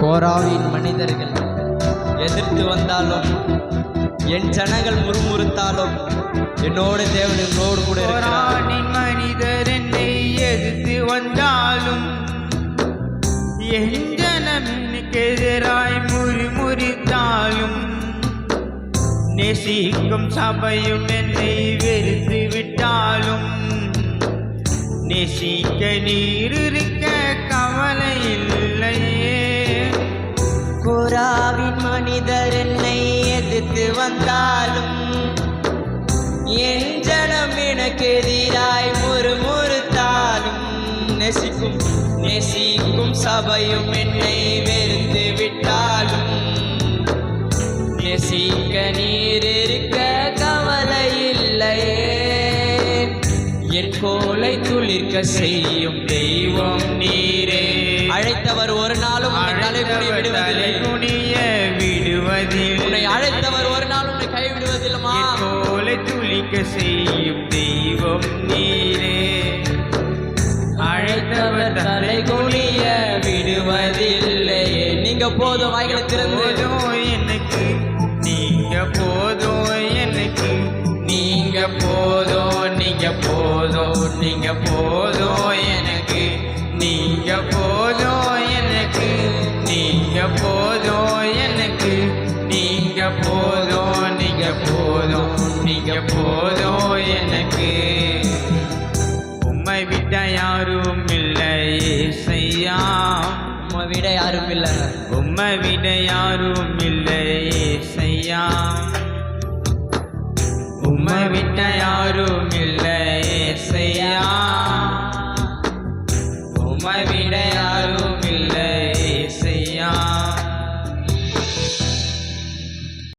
கோராவின் மனிதர்கள் எதிர்த்து வந்தாலும், என் ஜனங்கள் முறுமுறுத்தாலும், என்னோட தேவன் என்னோடு கூட இருக்கிறார். மனிதர் என்னை எதிர்த்து வந்தாலும், என் ஜனம் எனக்கு எதிராய் முறுமுறுத்தாலும், நேசிக்கும் சபையும் என்னை வெறுத்து விட்டாலும், நேசிக்க நீர் இருக்க கவலை இல்லையே. கோராவின் மனிதர் என்னை எதிர்த்து வந்தாலும், என் ஜனம் எனக்கு எதிராய் முறுமுறுத்தாலும், நேசிக்கும் சபையும் என்னை வெறுத்து விட்டாலும், நேசிக்க நீர் இருக்க கவலை இல்லையே. என் கோலை துளிர்க்க செய்யும் தெய்வம் நீரே. அழைத்தவர் ஒரு நாளும் தலைகுனி விடுவதில்லை. உன்னை அழைத்தவர் ஒரு நாள் உன்னை கைவிடுவதில்லைமா. கோலை துளிக்க செய்யும் தெய்வம் நீரே. அழைத்தவர் தலைகுனிய விடுவதில்லையே. நீங்க போதும், வாய்களை திறந்து. எனக்கு நீங்க போதும், எனக்கு நீங்க போதும், நீங்க போதும், நீங்க போதும் எனக்கு, நீங்க போதும் எனக்கு, நீங்க போதும் எனக்கு, நீங்க போதும், நீங்க போதும், நீங்க போதும் எனக்கு. உம்மை விட யாரும் இல்லை ஏசையா, உம்மை விட யாரும் இல்லை, உம்மை விட யாரும் இல்லை ஏசையா, உம்மை விட்ட யாரும் இல்லை ஏசையா, உம்மை விட யாரும்